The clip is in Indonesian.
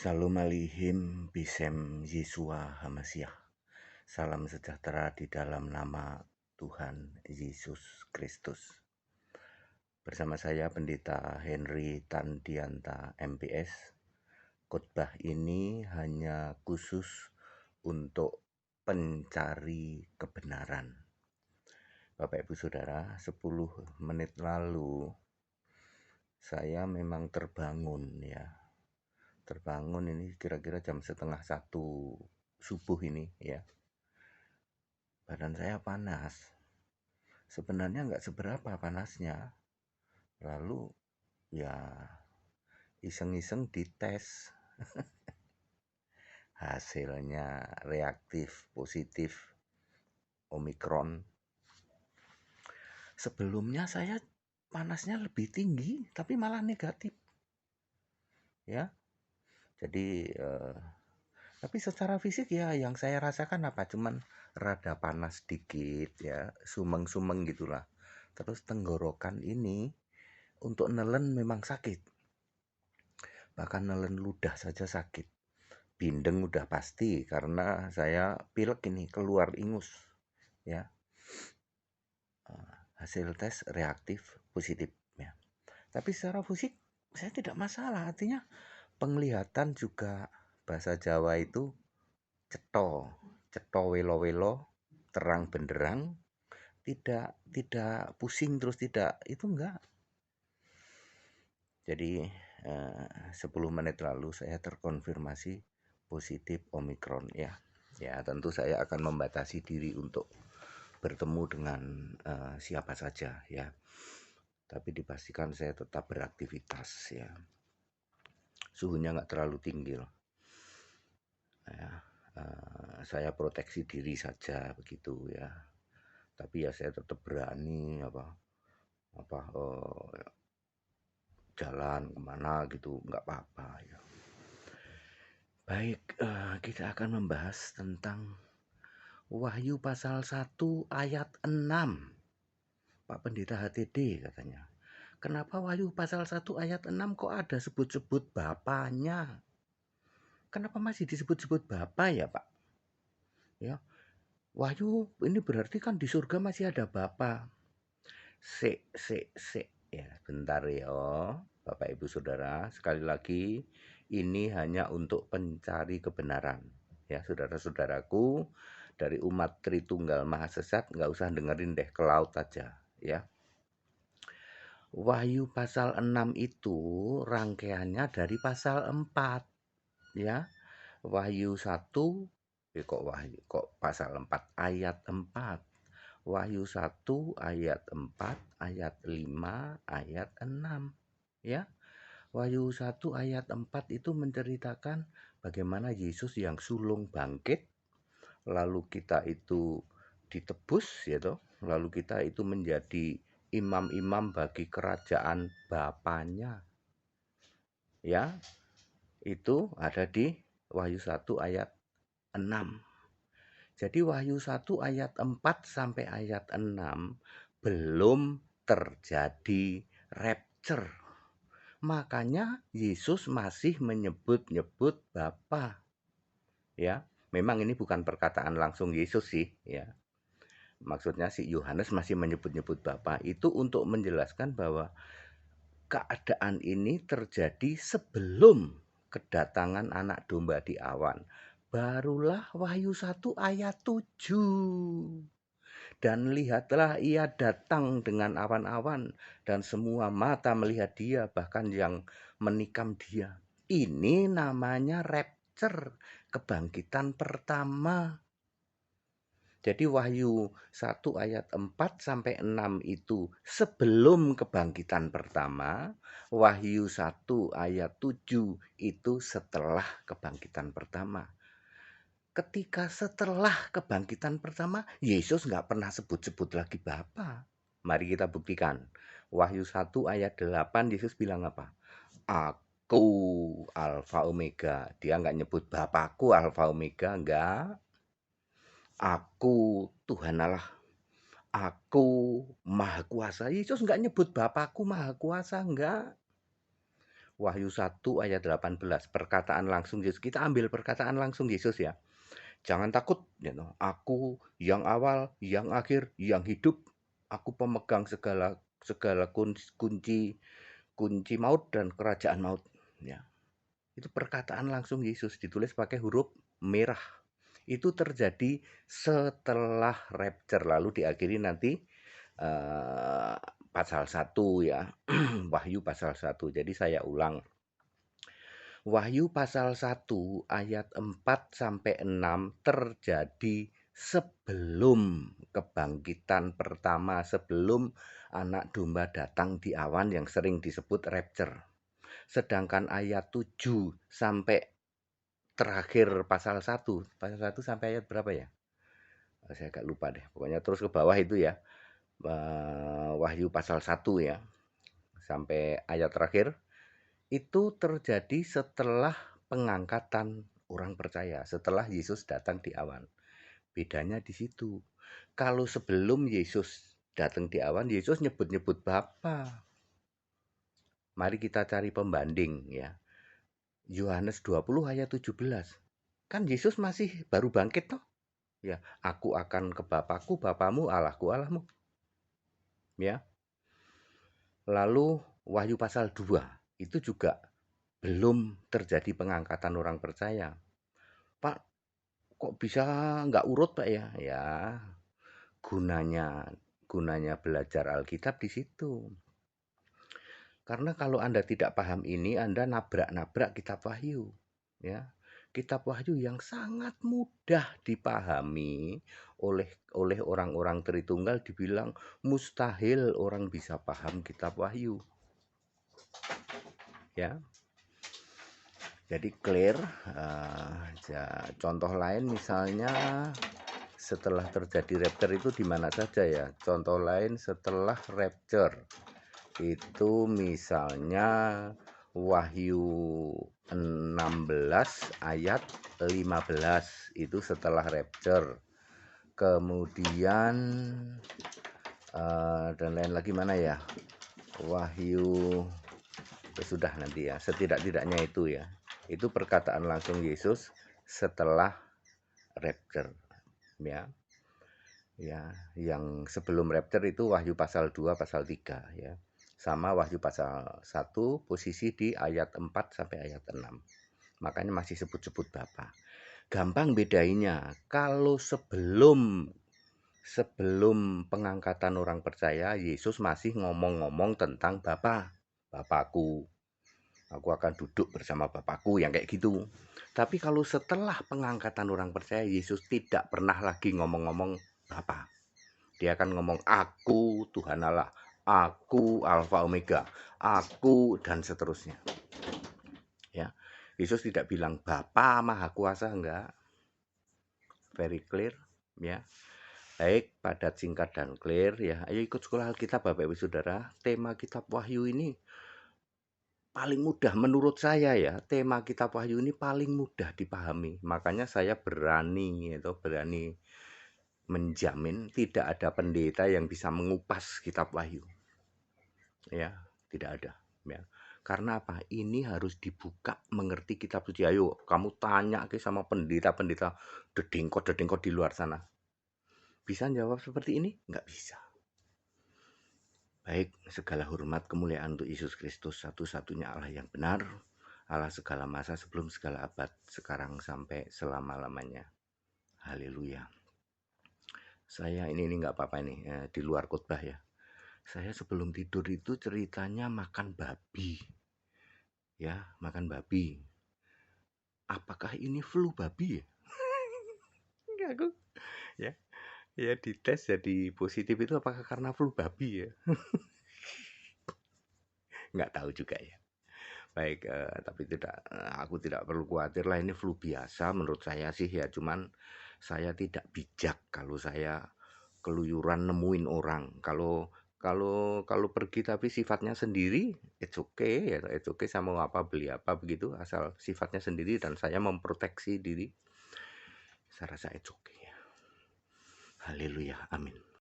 Shalom Alihim Bisem Yesua Hamasyah. Salam sejahtera di dalam nama Tuhan Yesus Kristus. Bersama saya Pendeta Henry Tandianta MPS. Khotbah ini hanya khusus untuk pencari kebenaran. Bapak Ibu Saudara, 10 menit lalu saya memang terbangun ya. Terbangun ini kira-kira jam 12:30 subuh ini ya. Badan saya panas. Sebenarnya nggak seberapa panasnya. Lalu ya iseng-iseng dites. Hasilnya reaktif, positif Omikron. Sebelumnya saya panasnya lebih tinggi tapi malah negatif. Ya. Jadi tapi secara fisik ya yang saya rasakan apa? Cuman rada panas dikit ya, sumeng-sumeng gitulah. Terus tenggorokan ini untuk nelen memang sakit. Bahkan nelen ludah saja sakit. Bindeng udah pasti karena saya pilek ini keluar ingus ya. Hasil tes reaktif positif ya. Tapi secara fisik saya tidak masalah, artinya penglihatan juga bahasa Jawa itu cetha welo-welo, terang benderang, tidak pusing terus tidak, itu enggak. Jadi 10 menit lalu saya terkonfirmasi positif Omikron ya. Ya, tentu saya akan membatasi diri untuk bertemu dengan siapa saja ya. Tapi dipastikan saya tetap beraktivitas ya. Suhunya nggak terlalu tinggi loh. Ya, saya proteksi diri saja begitu ya. Tapi ya saya tetap berani jalan kemana gitu, nggak apa-apa ya. Baik, kita akan membahas tentang Wahyu pasal 1 ayat 6. Pak Pendeta HTD katanya. Kenapa Wahyu pasal 1 ayat 6 kok ada sebut-sebut bapaknya? Kenapa masih disebut-sebut bapak ya, Pak? Ya. Wahyu ini berarti kan di surga masih ada Bapa. Ya, bentar ya. Bapak Ibu Saudara, sekali lagi ini hanya untuk pencari kebenaran. Ya, saudara-saudaraku dari umat Tritunggal Maha Sesat nggak usah dengerin deh, ke laut aja ya. Wahyu pasal 6 itu rangkaiannya dari pasal 4 ya. Wahyu 1 kok pasal 4 ayat 4. Wahyu 1 ayat 4, ayat 5, ayat 6 ya. Wahyu 1 ayat 4 itu menceritakan bagaimana Yesus yang sulung bangkit, lalu kita itu ditebus ya toh, lalu kita itu menjadi imam-imam bagi kerajaan Bapaknya. Ya, itu ada di Wahyu 1 ayat 6. Jadi Wahyu 1 ayat 4 sampai ayat 6 belum terjadi rapture. Makanya Yesus masih menyebut-nyebut Bapa. Ya, memang ini bukan perkataan langsung Yesus sih, ya. Maksudnya si Yohanes masih menyebut-nyebut Bapa itu untuk menjelaskan bahwa keadaan ini terjadi sebelum kedatangan anak domba di awan. Barulah Wahyu 1 ayat 7. Dan lihatlah ia datang dengan awan-awan dan semua mata melihat dia, bahkan yang menikam dia. Ini namanya rapture, kebangkitan pertama. Jadi Wahyu 1 ayat 4 sampai 6 itu sebelum kebangkitan pertama, Wahyu 1 ayat 7 itu setelah kebangkitan pertama. Ketika setelah kebangkitan pertama, Yesus nggak pernah sebut-sebut lagi Bapa. Mari kita buktikan. Wahyu 1 ayat 8 Yesus bilang apa? Aku Alfa Omega. Dia nggak nyebut Bapakku Alfa Omega, enggak. Aku Tuhan Allah. Aku Maha Kuasa. Yesus nggak nyebut Bapakku Maha Kuasa, enggak. Wahyu 1 ayat 18, perkataan langsung Yesus. Kita ambil perkataan langsung Yesus ya. Jangan takut, gitu. Aku yang awal, yang akhir, yang hidup. Aku pemegang segala segala kunci kunci maut dan kerajaan maut. Ya, itu perkataan langsung Yesus ditulis pakai huruf merah. Itu terjadi setelah rapture, lalu diakhiri nanti pasal 1 ya. Wahyu pasal 1. Jadi saya ulang. Wahyu pasal 1 ayat 4 sampai 6 terjadi sebelum kebangkitan pertama, sebelum anak domba datang di awan yang sering disebut rapture. Sedangkan ayat 7 sampai terakhir pasal 1 sampai ayat berapa ya? Saya agak lupa deh. Pokoknya terus ke bawah itu ya. Wahyu pasal 1 ya. Sampai ayat terakhir itu terjadi setelah pengangkatan orang percaya, setelah Yesus datang di awan. Bedanya di situ. Kalau sebelum Yesus datang di awan, Yesus nyebut-nyebut Bapa. Mari kita cari pembanding ya. Yohanes 20 ayat 17. Kan Yesus masih baru bangkit toh? Ya, aku akan ke Bapakku, Bapamu, Allahku, Allahmu. Ya. Lalu Wahyu pasal 2 itu juga belum terjadi pengangkatan orang percaya. Pak, kok bisa nggak urut Pak ya? Ya, gunanya belajar Alkitab di situ. Karena kalau Anda tidak paham ini, Anda nabrak-nabrak kitab Wahyu. Ya, kitab Wahyu yang sangat mudah dipahami oleh orang-orang Tritunggal dibilang mustahil orang bisa paham kitab Wahyu. Ya. Jadi clear. Contoh lain misalnya setelah terjadi rapture itu di mana saja ya? Contoh lain setelah rapture itu misalnya Wahyu 16 ayat 15 itu setelah rapture. Kemudian dan lain lagi mana ya? Wahyu sudah nanti ya, setidak-tidaknya itu ya. Itu perkataan langsung Yesus setelah rapture ya. Ya, yang sebelum rapture itu Wahyu pasal 2 pasal 3 ya. Sama Wahyu pasal 1 posisi di ayat 4 sampai ayat 6. Makanya masih sebut-sebut Bapa. Gampang bedainnya. Kalau sebelum pengangkatan orang percaya, Yesus masih ngomong-ngomong tentang Bapa. Bapakku, aku akan duduk bersama Bapakku, yang kayak gitu. Tapi kalau setelah pengangkatan orang percaya, Yesus tidak pernah lagi ngomong-ngomong Bapa. Dia akan ngomong aku Tuhan Allah, aku Alfa Omega, aku dan seterusnya. Ya, Yesus tidak bilang Bapa Maha Kuasa, enggak. Very clear, ya. Baik, padat, singkat, dan clear ya. Ayo ikut sekolah Alkitab Bapak Ibu Saudara. Tema kitab Wahyu ini paling mudah menurut saya ya. Tema kitab Wahyu ini paling mudah dipahami. Makanya saya berani menjamin tidak ada pendeta yang bisa mengupas kitab Wahyu. Ya, tidak ada. Ya. Karena apa? Ini harus dibuka mengerti kitab suci. Ayo, kamu tanya ke sama pendeta-pendeta dedengkot di luar sana. Bisa jawab seperti ini? Nggak bisa. Baik, segala hormat kemuliaan untuk Yesus Kristus, satu-satunya Allah yang benar, Allah segala masa sebelum segala abad, sekarang sampai selama-lamanya. Haleluya. Saya ini nggak apa-apa ini, di luar khotbah ya. Saya sebelum tidur itu ceritanya makan babi. Ya, makan babi. Apakah ini flu babi ya? Aku ya, ya dites jadi positif itu apakah karena flu babi ya? Nggak tahu juga ya. Baik, tapi aku tidak perlu khawatir lah, ini flu biasa menurut saya sih ya, cuman saya tidak bijak kalau saya keluyuran nemuin orang. Kalau pergi tapi sifatnya sendiri, it's okay ya, it's okay, saya mau apa beli apa begitu, asal sifatnya sendiri dan saya memproteksi diri, saya rasa it's okay ya. Haleluya, amin.